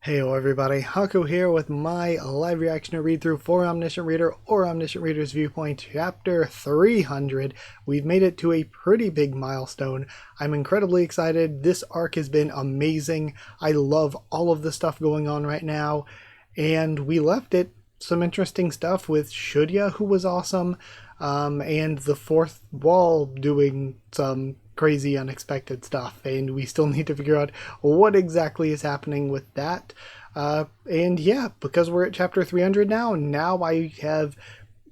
Heyo everybody, Haku here with my live reaction to read through for Omniscient Reader or Omniscient Reader's Viewpoint, chapter 300. We've made it to a pretty big milestone. I'm incredibly excited. This arc has been amazing. I love all of the stuff going on right now. And we left it some interesting stuff with Shudya, who was awesome, and the fourth wall doing some crazy unexpected stuff, and we still need to figure out what exactly is happening with that. And yeah, because we're at chapter 300 now I have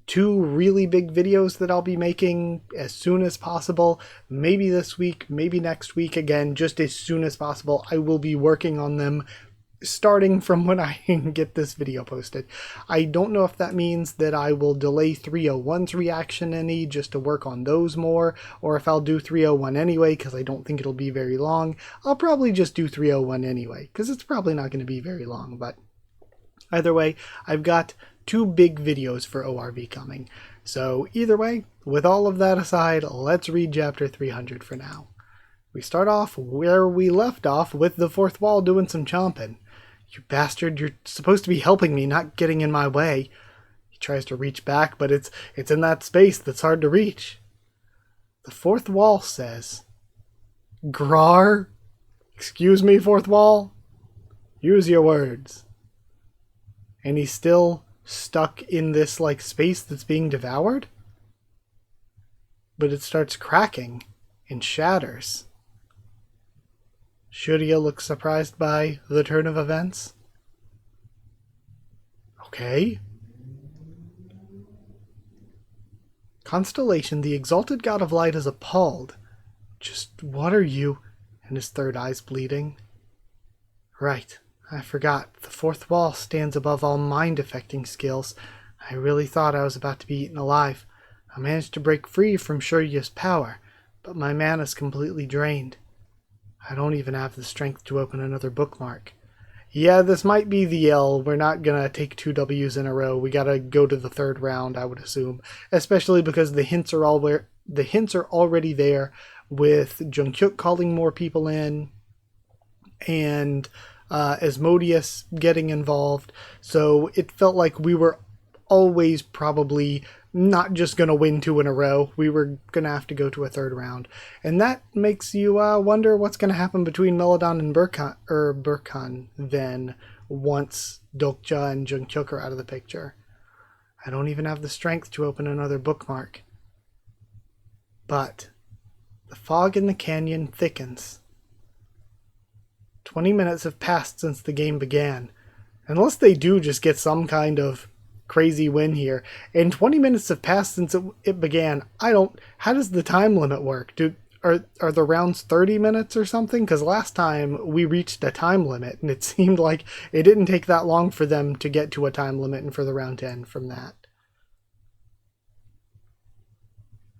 two really big videos that I'll be making as soon as possible. Maybe this week, maybe next week. Again, just as soon as possible. I will be working on them starting from when I get this video posted. I don't know if that means that I will delay 301's reaction any just to work on those more, or if I'll do 301 anyway because I don't think it'll be very long. I'll probably just do 301 anyway because it's probably not going to be very long, but either way, I've got two big videos for ORV coming. So either way, with all of that aside, let's read chapter 300 for now. We start off where we left off with the fourth wall doing some chomping. "You bastard, you're supposed to be helping me, not getting in my way." He tries to reach back, but it's in that space that's hard to reach. The fourth wall says, "Grar? Excuse me, fourth wall? Use your words." And he's still stuck in this, like, space that's being devoured? But it starts cracking and shatters. Shudya looks surprised by the turn of events. Okay. Constellation, the exalted god of light, is appalled. "Just what are you?" And his third eye's bleeding. "Right, I forgot. The fourth wall stands above all mind-affecting skills. I really thought I was about to be eaten alive. I managed to break free from Shurya's power, but my mana's completely drained. I don't even have the strength to open another bookmark." Yeah, this might be the L. We're not gonna take two W's in a row. We gotta go to the third round, I would assume. Especially because the hints are already there, with Jungkook calling more people in, and Asmodeus getting involved. So it felt like we were always probably not just going to win two in a row. We were going to have to go to a third round. And that makes you wonder what's going to happen between Melodon and Burkhan then, once Dokja and Jungkook are out of the picture. I don't even have the strength to open another bookmark. But the fog in the canyon thickens. 20 minutes have passed since the game began. Unless they do just get some kind of crazy win here. And 20 minutes have passed since it began. How does the time limit work? Are the rounds 30 minutes or something? Because last time we reached a time limit, and it seemed like it didn't take that long for them to get to a time limit and for the round to end from that.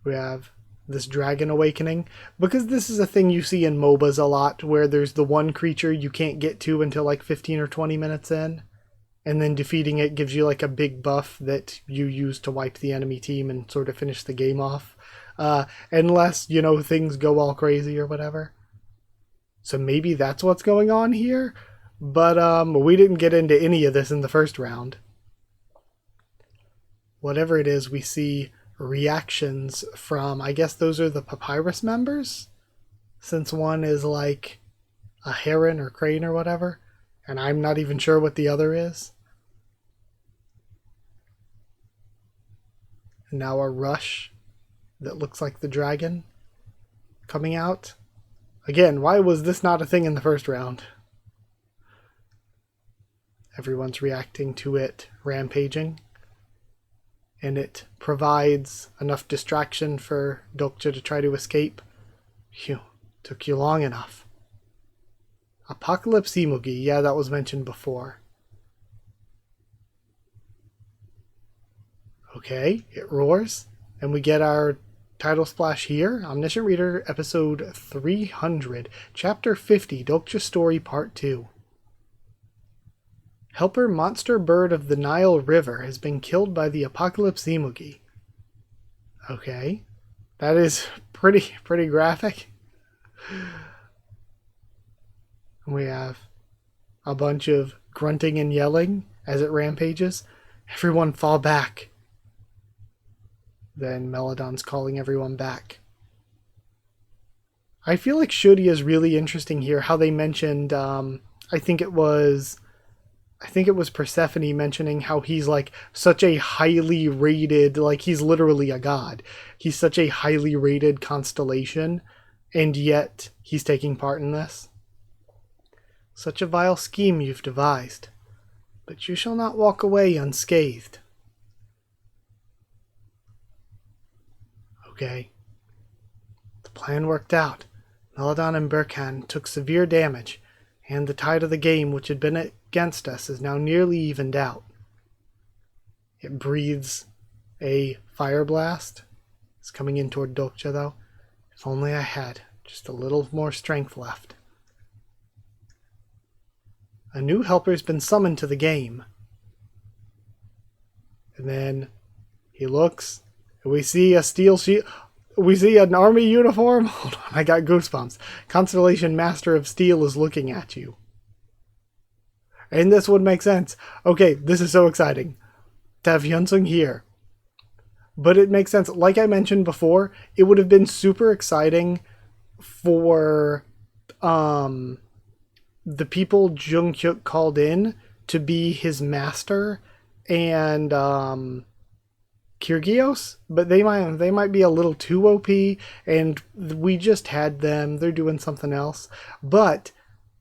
We have this dragon awakening, because this is a thing you see in MOBAs a lot, where there's the one creature you can't get to until like 15 or 20 minutes in. And then defeating it gives you like a big buff that you use to wipe the enemy team and sort of finish the game off. Unless, you know, things go all crazy or whatever. So maybe that's what's going on here. But we didn't get into any of this in the first round. Whatever it is, we see reactions from, I guess those are the Papyrus members? Since one is like a heron or crane or whatever. And I'm not even sure what the other is. And now a rush that looks like the dragon coming out. Again, why was this not a thing in the first round? Everyone's reacting to it rampaging. And it provides enough distraction for Dokja to try to escape. Phew, took you long enough. Apocalypse Imugi, yeah, that was mentioned before. Okay, it roars, and we get our title splash here. Omniscient Reader, episode 300, chapter 50, Dokja Story, part 2. Helper monster bird of the Nile River has been killed by the Apocalypse Imugi. Okay, that is pretty graphic. We have a bunch of grunting and yelling as it rampages. Everyone fall back. Then Melodon's calling everyone back. I feel like Shuri is really interesting here. How they mentioned, I think it was Persephone mentioning how he's like such a highly rated, like he's literally a god. He's such a highly rated constellation, and yet he's taking part in this. Such a vile scheme you've devised, but you shall not walk away unscathed. Okay. The plan worked out. Melodon and Burkhan took severe damage, and the tide of the game which had been against us is now nearly evened out. It breathes a fire blast. It's coming in toward Dokja, though. If only I had just a little more strength left. A new helper's been summoned to the game. And then he looks, and we see a steel shield. We see an army uniform. Hold on, I got goosebumps. Constellation Master of Steel is looking at you. And this would make sense. Okay, this is so exciting to have Hyunsung here. But it makes sense. Like I mentioned before, it would have been super exciting for the people Jung Hyuk called in to be his master and Kyrgios, but they might be a little too OP, and we just had them. They're doing something else. But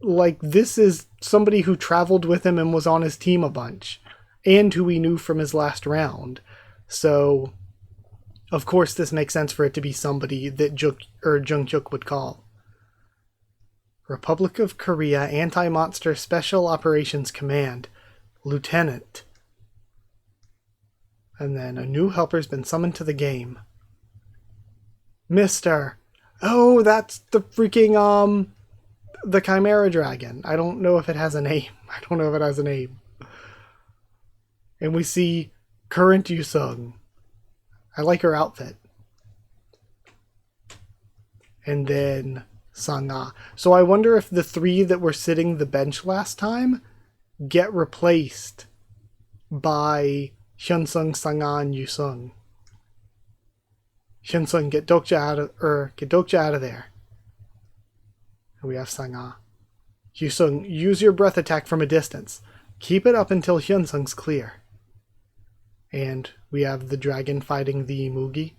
like, this is somebody who traveled with him and was on his team a bunch, and who we knew from his last round. So of course this makes sense for it to be somebody that Jung Hyuk would call. Republic of Korea Anti-Monster Special Operations Command, Lieutenant. And then a new helper's been summoned to the game. Mister. Oh, that's the freaking, the Chimera Dragon. I don't know if it has a name. And we see current Yusung. I like her outfit. And then Sangha. So I wonder if the three that were sitting the bench last time get replaced by Hyunsung, Sangha, and Yusung. Hyunsung, get Dokja out of there. And we have Sangha. Yusung, use your breath attack from a distance. Keep it up until Hyunsung's clear. And we have the dragon fighting the Mugi.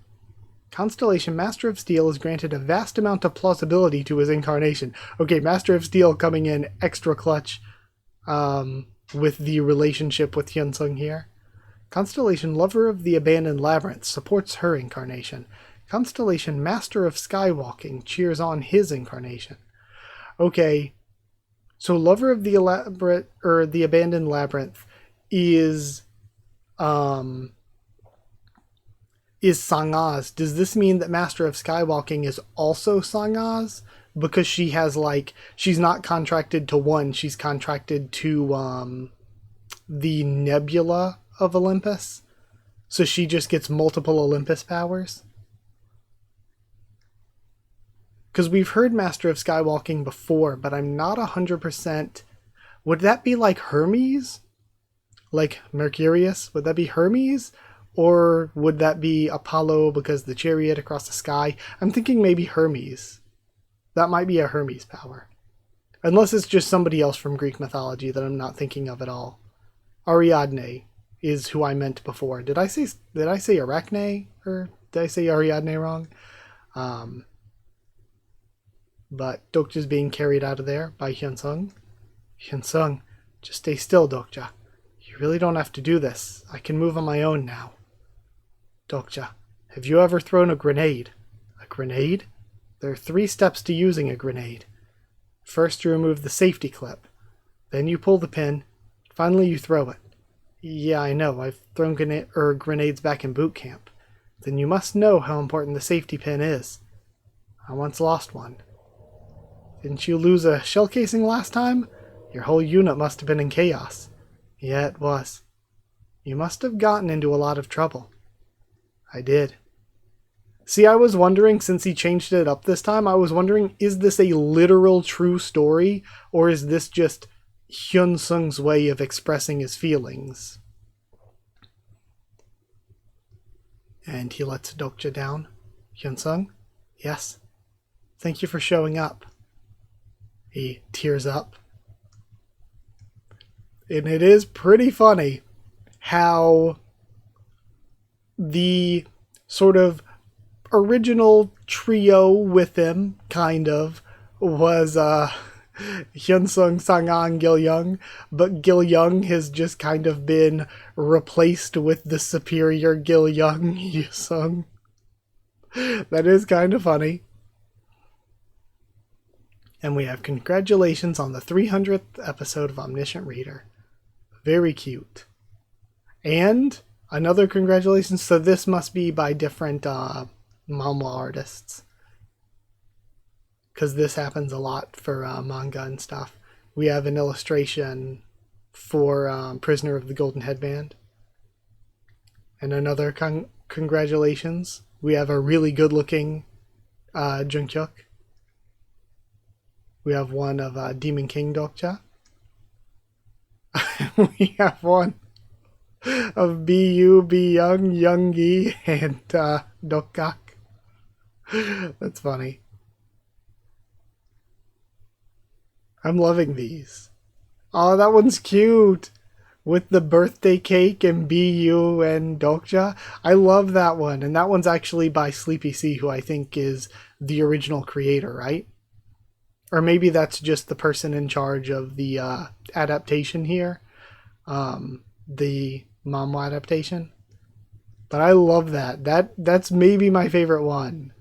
Constellation Master of Steel is granted a vast amount of plausibility to his incarnation. Okay, Master of Steel coming in extra clutch with the relationship with Hyunsung here. Constellation Lover of the Abandoned Labyrinth supports her incarnation. Constellation Master of Skywalking cheers on his incarnation. Okay, so Lover of the Abandoned Labyrinth is Sangha's. Does this mean that Master of Skywalking is also Sangha's? Because she has, like, she's not contracted to one, she's contracted to the Nebula of Olympus. So she just gets multiple Olympus powers. Because we've heard Master of Skywalking before, but I'm not 100%. Would that be like Hermes? Like Mercurius? Would that be Hermes? Or would that be Apollo because the chariot across the sky? I'm thinking maybe Hermes. That might be a Hermes power. Unless it's just somebody else from Greek mythology that I'm not thinking of at all. Ariadne is who I meant before. Did I say Arachne? Or did I say Ariadne wrong? But Dokja's being carried out of there by Hyunsung. Hyunsung, just stay still, Dokja. You really don't have to do this. I can move on my own now. Dokja, have you ever thrown a grenade? A grenade? There are 3 steps to using a grenade. First, you remove the safety clip. Then you pull the pin. Finally, you throw it. Yeah, I know. I've thrown grenades back in boot camp. Then you must know how important the safety pin is. I once lost one. Didn't you lose a shell casing last time? Your whole unit must have been in chaos. Yeah, it was. You must have gotten into a lot of trouble. I did. See, I was wondering, since he changed it up this time, I was wondering, is this a literal true story? Or is this just Hyun Sung's way of expressing his feelings. And he lets Dokja down. Hyun Sung? Yes. Thank you for showing up. He tears up. And it is pretty funny how the sort of original trio with him, kind of, was Hyun Sung, Sang-an, Gil Young, but Gil Young has just kind of been replaced with the superior Gil Young, Hyun Sung. That is kind of funny. And we have congratulations on the 300th episode of Omniscient Reader. Very cute. And another congratulations, so this must be by different manhwa artists. Because this happens a lot for manga and stuff. We have an illustration for Prisoner of the Golden Headband. And another congratulations. We have a really good-looking Jungkook. We have one of Demon King Dokja. We have one of BU, B Young, Youngie, and Dokgak. That's funny. I'm loving these. Oh, that one's cute. With the birthday cake and BU and Dokja. I love that one. And that one's actually by Sleepy C, who I think is the original creator, right? Or maybe that's just the person in charge of the adaptation here. The manhwa adaptation. But I love that. That's maybe my favorite one.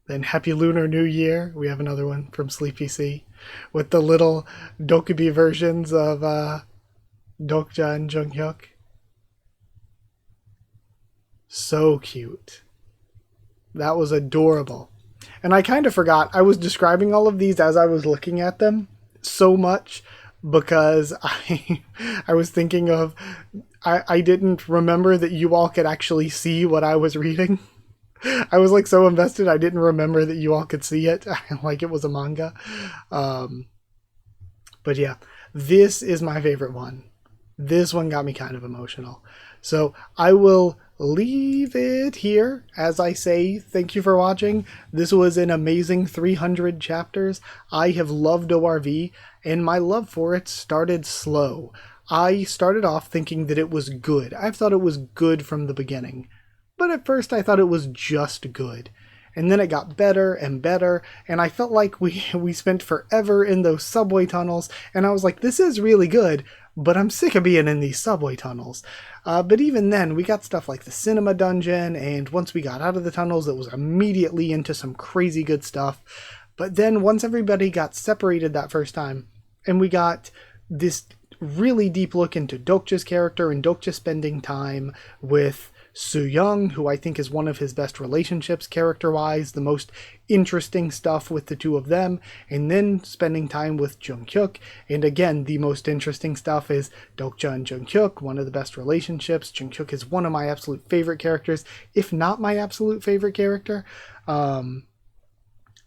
Then Happy Lunar New Year. We have another one from Sleepy C. With the little Dokubi versions of Dokja and Junghyuk. So cute. That was adorable. And I kind of forgot. I was describing all of these as I was looking at them so much because I was thinking of... I didn't remember that you all could actually see what I was reading. I was like so invested I didn't remember that you all could see it. Like it was a manga. But yeah, this is my favorite one. This one got me kind of emotional. So I will leave it here as I say thank you for watching. This was an amazing 300 chapters. I have loved ORV and my love for it started slow. I started off thinking that it was good. I thought it was good from the beginning. But at first I thought it was just good. And then it got better and better, and I felt like we spent forever in those subway tunnels, and I was like, this is really good, but I'm sick of being in these subway tunnels. But even then, we got stuff like the cinema dungeon, and once we got out of the tunnels, it was immediately into some crazy good stuff. But then once everybody got separated that first time, and we got this really deep look into Dokja's character, and Dokja spending time with Soo-young, who I think is one of his best relationships character-wise, the most interesting stuff with the two of them, and then spending time with Junghyuk, and again, the most interesting stuff is Dokja and Junghyuk, one of the best relationships. Junghyuk is one of my absolute favorite characters, if not my absolute favorite character.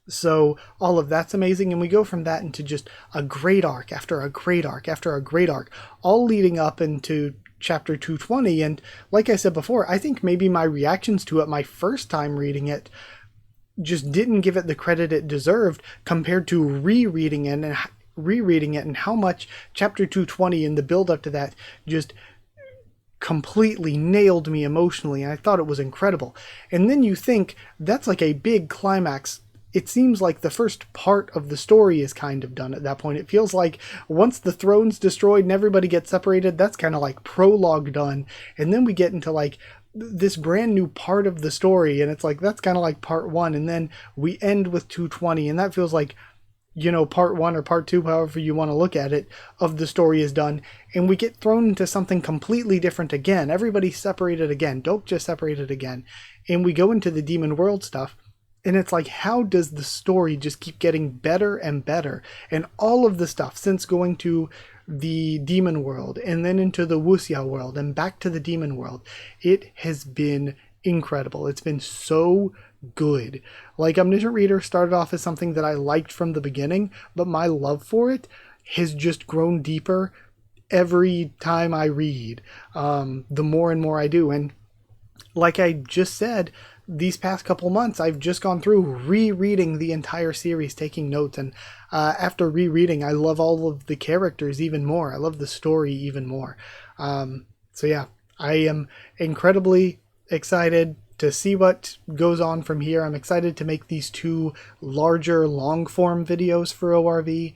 So all of that's amazing, and we go from that into just a great arc after a great arc after a great arc, all leading up into chapter 220, and like I said before, I think maybe my reactions to it my first time reading it just didn't give it the credit it deserved compared to rereading it and how much chapter 220 and the build up to that just completely nailed me emotionally, and I thought it was incredible. And then you think that's like a big climax. It seems like the first part of the story is kind of done at that point. It feels like once the throne's destroyed and everybody gets separated, that's kind of like prologue done. And then we get into like this brand new part of the story, and it's like that's kind of like part one. And then we end with 220, and that feels like, you know, part one or part two, however you want to look at it, of the story is done. And we get thrown into something completely different again. Everybody's separated again. Dokja separated again. And we go into the demon world stuff. And it's like, how does the story just keep getting better and better? And all of the stuff since going to the demon world and then into the wuxia world and back to the demon world, it has been incredible. It's been so good. Like, Omniscient Reader started off as something that I liked from the beginning, but my love for it has just grown deeper every time I read, the more and more I do. And like I just said, these past couple months, I've just gone through rereading the entire series, taking notes. And after rereading, I love all of the characters even more. I love the story even more. So yeah, I am incredibly excited to see what goes on from here. I'm excited to make these 2 larger long form videos for ORV.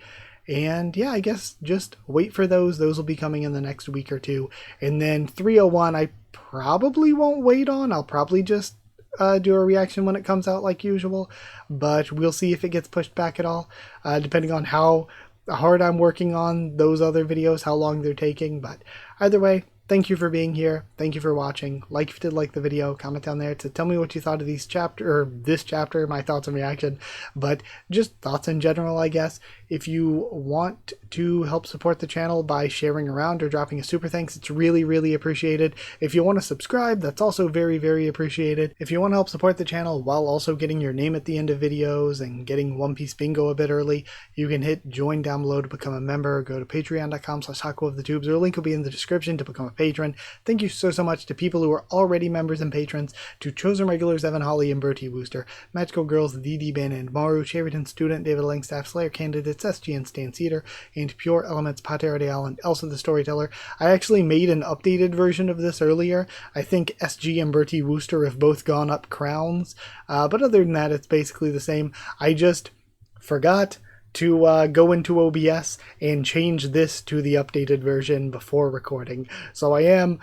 And yeah, I guess just wait for those. Those will be coming in the next week or 2. And then 301, I probably won't wait on. I'll probably just do a reaction when it comes out like usual. But we'll see if it gets pushed back at all, depending on how hard I'm working on those other videos, how long they're taking. But either way, thank you for being here. Thank you for watching. Like if you did like the video, comment down there to tell me what you thought of this chapter, my thoughts and reaction, but just thoughts in general, I guess. If you want to help support the channel by sharing around or dropping a super thanks, it's really, really appreciated. If you want to subscribe, that's also very, very appreciated. If you want to help support the channel while also getting your name at the end of videos and getting One Piece Bingo a bit early, you can hit join down below to become a member. Go to patreon.com/HakuOfTheTubes, or a link will be in the description to become a patron. Thank you so much to people who are already members and patrons, to chosen regulars Evan Holly and Bertie Wooster, Magical Girls Dee Bannon and Maru, Sheridan Student, David Langstaff, Slayer Candidates, SG and Stan Cedar, and Pure Elements, Pater Deal, and Elsa the Storyteller. I actually made an updated version of this earlier. I think SG and Bertie Wooster have both gone up crowns, but other than that, it's basically the same. I just forgot to go into OBS and change this to the updated version before recording. So I am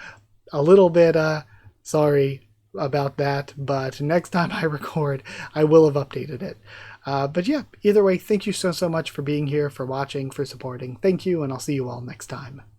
a little bit sorry about that, but next time I record, I will have updated it. But yeah, either way, thank you so much for being here, for watching, for supporting. Thank you, and I'll see you all next time.